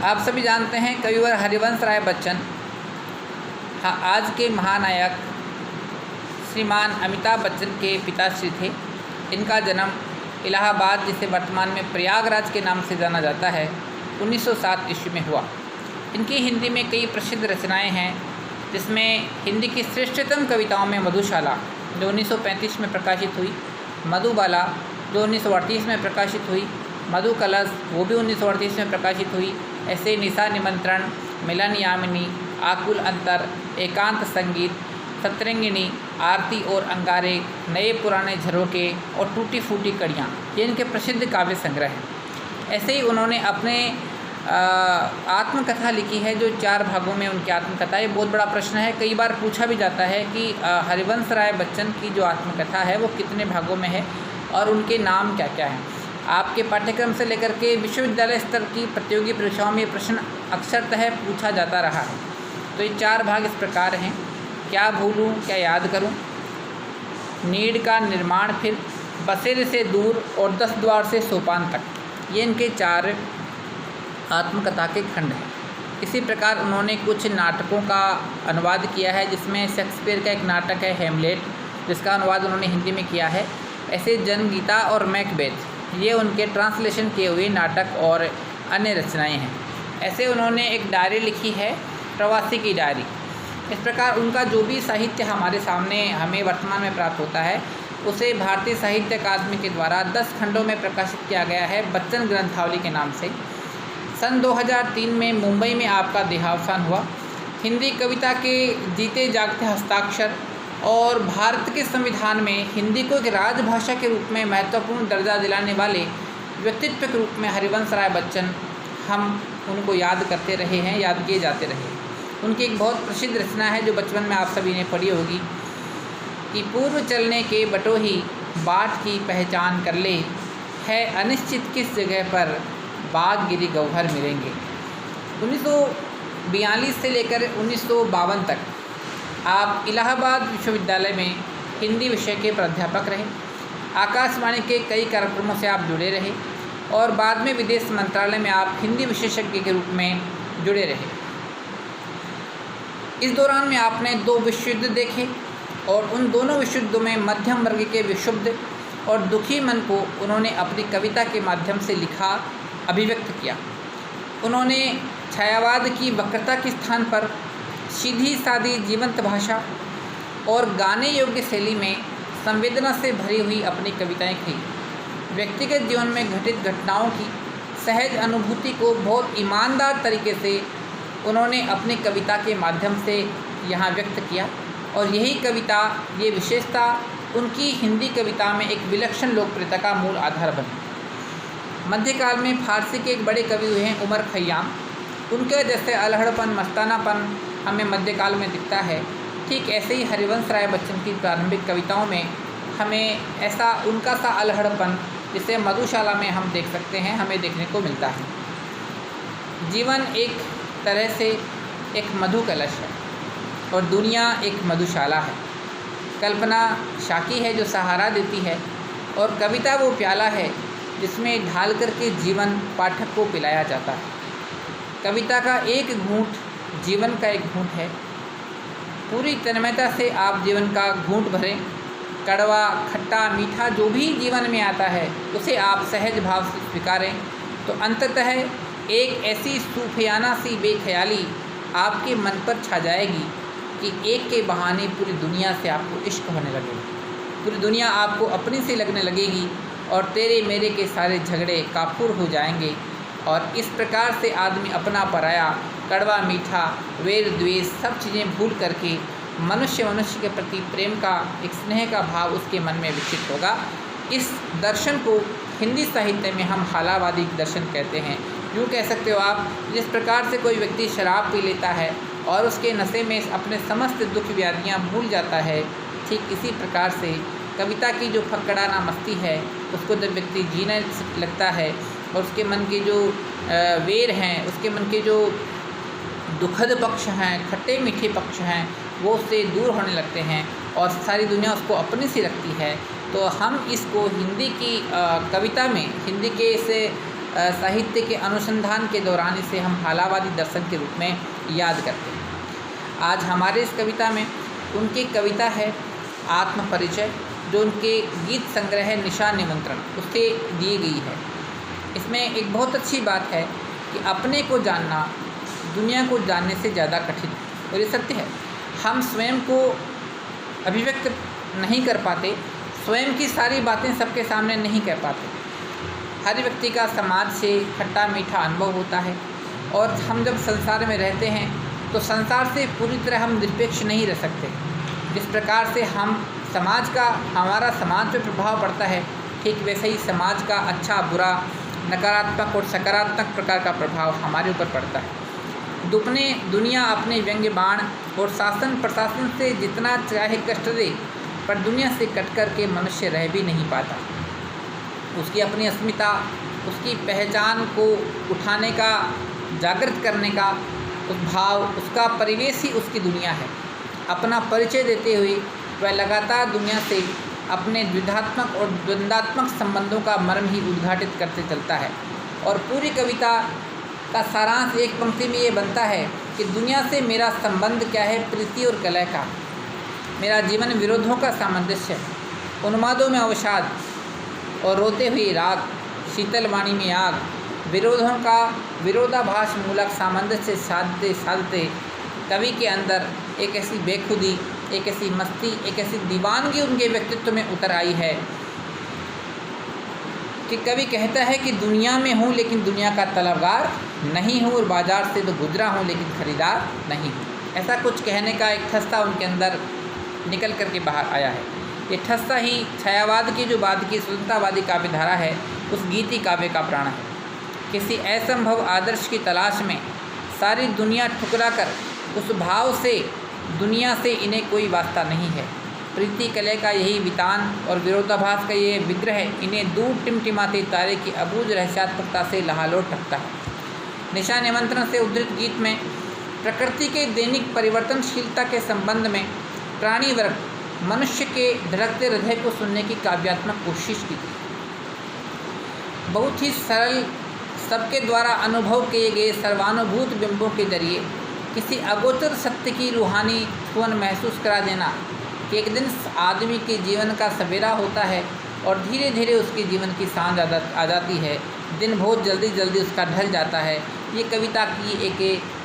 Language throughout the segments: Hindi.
आप सभी जानते हैं कविवर हरिवंश राय बच्चन आज के महानायक श्रीमान अमिताभ बच्चन के पिताश्री थे। इनका जन्म इलाहाबाद, जिसे वर्तमान में प्रयागराज के नाम से जाना जाता है, 1907 ईस्वी में हुआ। इनकी हिंदी में कई प्रसिद्ध रचनाएं हैं, जिसमें हिंदी की श्रेष्ठतम कविताओं में मधुशाला जो 1935 में प्रकाशित हुई, मधुबाला जो 1938 में प्रकाशित हुई, मधु कलश वो भी 1938 में प्रकाशित हुई, ऐसे निशा निमंत्रण, मिलन यामिनी, आकुल अंतर, एकांत संगीत, सतरंगिणी, आरती और अंगारे, नए पुराने झरोके और टूटी फूटी कड़ियाँ, ये इनके प्रसिद्ध काव्य संग्रह हैं। ऐसे ही उन्होंने अपने आत्मकथा लिखी है, जो 4 भागों में उनकी आत्मकथा है। बहुत बड़ा प्रश्न है, कई बार पूछा भी जाता है कि हरिवंश राय बच्चन की जो आत्मकथा है वो कितने भागों में है और उनके नाम क्या क्या हैं। आपके पाठ्यक्रम से लेकर के विश्वविद्यालय स्तर की प्रतियोगी परीक्षाओं में ये प्रश्न अक्सरतः पूछा जाता रहा है। तो ये 4 भाग इस प्रकार हैं: क्या भूलूं क्या याद करूं, नीड़ का निर्माण, फिर बसेरे से दूर और 10 द्वार से सोपान तक। ये इनके 4 आत्मकथा के खंड हैं। इसी प्रकार उन्होंने कुछ नाटकों का अनुवाद किया है, जिसमें शेक्सपियर का एक नाटक है हेमलेट, जिसका अनुवाद उन्होंने हिंदी में किया है। ऐसे जनगीता और मैकबेथ ये उनके ट्रांसलेशन किए हुए नाटक और अन्य रचनाएं हैं। ऐसे उन्होंने एक डायरी लिखी है, प्रवासी की डायरी। इस प्रकार उनका जो भी साहित्य हमारे सामने हमें वर्तमान में प्राप्त होता है, उसे भारतीय साहित्य अकादमी के द्वारा 10 खंडों में प्रकाशित किया गया है, बच्चन ग्रंथावली के नाम से। सन 2003 में मुंबई में आपका देहावसान हुआ। हिंदी कविता के जीते जागते हस्ताक्षर और भारत के संविधान में हिंदी को एक राजभाषा के रूप में महत्वपूर्ण दर्जा दिलाने वाले व्यक्तित्व के रूप में हरिवंश राय बच्चन, हम उनको याद करते रहे हैं, याद किए जाते रहे। उनकी एक बहुत प्रसिद्ध रचना है जो बचपन में आप सभी ने पढ़ी होगी कि पूर्व चलने के बटोही बाट की पहचान कर ले, है अनिश्चित किस जगह पर बाग गिरी गौहर मिलेंगे। 1942 से लेकर 1952 तक आप इलाहाबाद विश्वविद्यालय में हिंदी विषय के प्राध्यापक रहे। आकाशवाणी के कई कार्यक्रमों से आप जुड़े रहे और बाद में विदेश मंत्रालय में आप हिंदी विशेषज्ञ के रूप में जुड़े रहे। इस दौरान में आपने 2 विश्व युद्ध देखे और उन दोनों विश्व युद्धों में मध्यम वर्ग के विक्षुब्ध और दुखी मन को उन्होंने अपनी कविता के माध्यम से लिखा, अभिव्यक्त किया। उन्होंने छायावाद की वक्रता के स्थान पर सीधी सादी जीवंत भाषा और गाने योग्य शैली में संवेदना से भरी हुई अपनी कविताएं की। व्यक्तिगत जीवन में घटित घटनाओं की सहज अनुभूति को बहुत ईमानदार तरीके से उन्होंने अपनी कविता के माध्यम से यहाँ व्यक्त किया और यही कविता, ये विशेषता उनकी हिंदी कविता में एक विलक्षण लोकप्रियता का मूल आधार बनी। मध्यकाल में फारसी के एक बड़े कवि हुए हैं उमर खय्याम। उनके जैसे अलहड़पन, मस्तानापन हमें मध्यकाल में दिखता है, ठीक ऐसे ही हरिवंश राय बच्चन की प्रारंभिक कविताओं में हमें ऐसा उनका सा अलहड़पन, जिसे मधुशाला में हम देख सकते हैं, हमें देखने को मिलता है। जीवन एक तरह से एक मधु कलश है और दुनिया एक मधुशाला है। कल्पना शाकी है जो सहारा देती है और कविता वो प्याला है जिसमें ढाल करके जीवन पाठक को पिलाया जाता है। कविता का एक घूंट जीवन का एक घूंट है। पूरी तन्मयता से आप जीवन का घूंट भरें। कड़वा, खट्टा, मीठा जो भी जीवन में आता है उसे आप सहज भाव से स्वीकारें, तो अंततः एक ऐसी सूफियाना सी बेख्याली आपके मन पर छा जाएगी कि एक के बहाने पूरी दुनिया से आपको इश्क होने लगेगा। पूरी दुनिया आपको अपनी सी लगने लगेगी और तेरे मेरे के सारे झगड़े काफूर हो जाएंगे। और इस प्रकार से आदमी अपना पराया, कड़वा मीठा, वैर द्वेष सब चीज़ें भूल करके मनुष्य के प्रति प्रेम का, एक स्नेह का भाव उसके मन में विकसित होगा। इस दर्शन को हिंदी साहित्य में हम हालावादी दर्शन कहते हैं। यूँ कह सकते हो आप, जिस प्रकार से कोई व्यक्ति शराब पी लेता है और उसके नशे में अपने समस्त दुख व्याधियाँ भूल जाता है, ठीक इसी प्रकार से कविता की जो फक्कड़ाना मस्ती है उसको जब व्यक्ति जीने लगता है और उसके मन के जो वेर हैं, उसके मन के जो दुखद पक्ष हैं, खट्टे मीठे पक्ष हैं, वो उससे दूर होने लगते हैं और सारी दुनिया उसको अपनी सी लगती है। तो हम इसको हिंदी की कविता में, हिंदी के इस साहित्य के अनुसंधान के दौरान इसे हम हालावादी दर्शन के रूप में याद करते हैं। आज हमारे इस कविता में उनकी कविता है आत्मपरिचय, जो उनके गीत संग्रह निशा निमंत्रण उससे दी गई है। इसमें एक बहुत अच्छी बात है कि अपने को जानना दुनिया को जानने से ज़्यादा कठिन है, और ये सत्य है। हम स्वयं को अभिव्यक्त नहीं कर पाते, स्वयं की सारी बातें सबके सामने नहीं कह पाते। हर व्यक्ति का समाज से खट्टा मीठा अनुभव होता है, और हम जब संसार में रहते हैं तो संसार से पूरी तरह हम निरपेक्ष नहीं रह सकते। जिस प्रकार से हमारा समाज पर प्रभाव पड़ता है, ठीक वैसे ही समाज का अच्छा बुरा, नकारात्मक और सकारात्मक प्रकार का प्रभाव हमारे ऊपर पड़ता है। दुनिया अपने व्यंग्य बाण और शासन प्रशासन से जितना चाहे कष्ट दे, पर दुनिया से कट कर के मनुष्य रह भी नहीं पाता। उसकी अपनी अस्मिता, उसकी पहचान को उठाने का, जागृत करने का उस भाव, उसका परिवेश ही उसकी दुनिया है। अपना परिचय देते हुए वह लगातार दुनिया से अपने द्विधात्मक और द्वंद्वात्मक संबंधों का मर्म ही उद्घाटित करते चलता है। और पूरी कविता का सारांश एक पंक्ति में ये बनता है कि दुनिया से मेरा संबंध क्या है, प्रीति और कलह का। मेरा जीवन विरोधों का सामंजस्य है, उन्मादों में अवसाद और रोते हुए राग, शीतल वाणी में आग। विरोधों का विरोधाभास मूलक सामंजस्य साधते साधते कवि के अंदर एक ऐसी बेखुदी, एक ऐसी मस्ती, एक ऐसी दीवानगी उनके व्यक्तित्व में उतर आई है कि कवि कहता है कि दुनिया में हूँ लेकिन दुनिया का तलबगार नहीं हूँ, और बाजार से तो गुजरा हूँ लेकिन खरीदार नहीं हूँ। ऐसा कुछ कहने का एक ठस्सा उनके अंदर निकल करके बाहर आया है। ये ठस्सा ही छायावाद की जो बाद की स्वतंत्रतावादी काव्यधारा है, उस गीति काव्य का प्राण है। किसी असंभव आदर्श की तलाश में सारी दुनिया ठुकरा कर उस भाव से दुनिया से इन्हें कोई वास्ता नहीं है। प्रीति कलह का यही वितान और विरोधाभास का ये विग्रह इन्हें दूर टिमटिमाते तारे की अबूझ रहस्यात्मकता से लहालोट रखता है। निशा निमंत्रण से उद्धृत गीत में प्रकृति के दैनिक परिवर्तनशीलता के संबंध में प्राणी वर्ग मनुष्य के धड़कते हृदय को सुनने की काव्यात्मक कोशिश की थी। बहुत ही सरल, सबके द्वारा अनुभव किए गए सर्वानुभूत बिंबों के जरिए किसी अगोचर सत्य की रूहानी छुअन महसूस करा देना कि एक दिन आदमी के जीवन का सवेरा होता है और धीरे धीरे उसके जीवन की सांझ आ जाती है, दिन बहुत जल्दी जल्दी उसका ढल जाता है। ये कविता की एक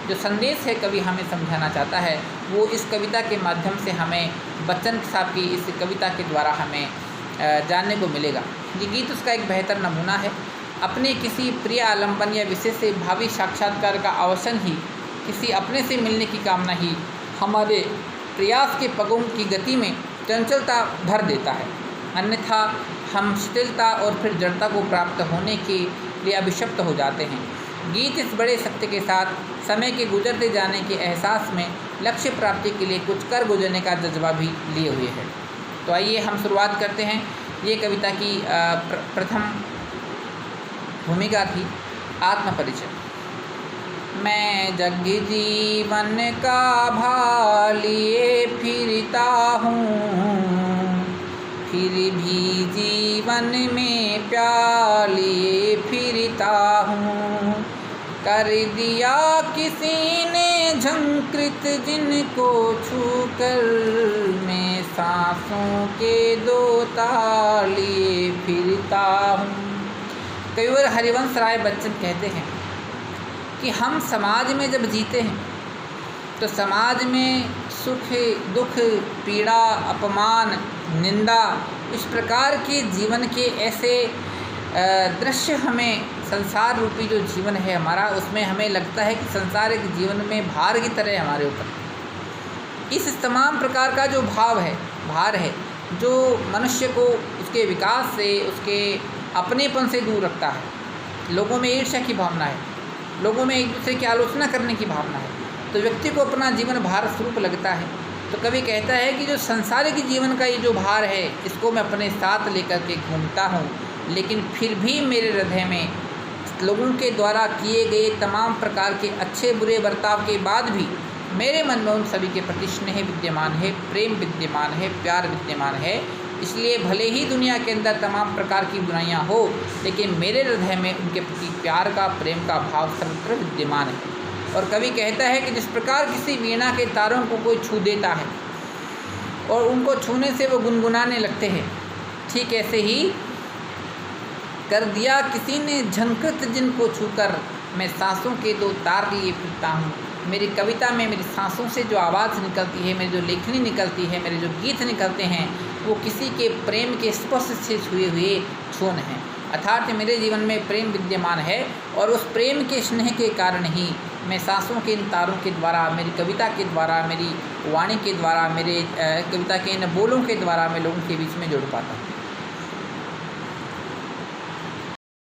जो संदेश है कवि हमें समझाना चाहता है, वो इस कविता के माध्यम से हमें बच्चन साहब की इस कविता के द्वारा हमें जानने को मिलेगा। ये गीत उसका एक बेहतर नमूना है। अपने किसी प्रिय आलम्बन या विषय से भावी साक्षात्कार का अवसन ही, किसी अपने से मिलने की कामना ही हमारे प्रयास के पगों की गति में चंचलता भर देता है, अन्यथा हम शिथिलता और फिर जड़ता को प्राप्त होने के लिए अभिशप्त हो जाते हैं। गीत इस बड़े सत्य के साथ समय के गुजरते जाने के एहसास में लक्ष्य प्राप्ति के लिए कुछ कर गुजरने का जज्बा भी लिए हुए है। तो आइए हम शुरुआत करते हैं। ये कविता की प्रथम भूमिका थी आत्मपरिचय। मैं जग जीवन का भालिए फिरता हूँ, फिर भी जीवन में प्यालिए फिरता हूँ। कर दिया किसी ने झंकृत जिनको छूकर, मैं सांसों के दो तालिए फिरता हूँ। कविवर हरिवंश राय बच्चन कहते हैं कि हम समाज में जब जीते हैं तो समाज में सुख दुख, पीड़ा, अपमान, निंदा, इस प्रकार के जीवन के ऐसे दृश्य हमें, संसार रूपी जो जीवन है हमारा, उसमें हमें लगता है कि संसार एक जीवन में भार की तरह हमारे ऊपर। इस तमाम प्रकार का जो भार है जो मनुष्य को उसके विकास से, उसके अपनेपन से दूर रखता है। लोगों में ईर्ष्या की भावना है, लोगों में एक दूसरे की आलोचना करने की भावना है, तो व्यक्ति को अपना जीवन भार स्वरूप लगता है। तो कवि कहता है कि जो संसारिक जीवन का ये जो भार है, इसको मैं अपने साथ लेकर के घूमता हूँ, लेकिन फिर भी मेरे हृदय में लोगों के द्वारा किए गए तमाम प्रकार के अच्छे बुरे बर्ताव के बाद भी मेरे मन में उन सभी के प्रति स्नेह विद्यमान है, प्रेम विद्यमान है, प्यार विद्यमान है। इसलिए भले ही दुनिया के अंदर तमाम प्रकार की बुराइयां हो, लेकिन मेरे हृदय में उनके प्रति प्यार का, प्रेम का भाव सर्वत्र विद्यमान है। और कवि कहता है कि जिस प्रकार किसी वीणा के तारों को कोई छू देता है और उनको छूने से वो गुनगुनाने लगते हैं, ठीक ऐसे ही कर दिया किसी ने झंकृत जिनको छूकर, मैं सांसों के 2 तार लिए फिरता हूँ। मेरी कविता में मेरी सांसों से जो आवाज़ निकलती है, मेरी जो लेखनी निकलती है, मेरे जो गीत निकलते हैं, वो किसी के प्रेम के स्पर्श से छुए हुए छून हैं। अर्थात मेरे जीवन में प्रेम विद्यमान है और उस प्रेम के स्नेह के कारण ही मैं सांसों के इन तारों के द्वारा, मेरी कविता के द्वारा, मेरी वाणी के द्वारा, मेरे कविता के इन बोलों के द्वारा मैं लोगों के बीच में जुड़ पाता हूँ।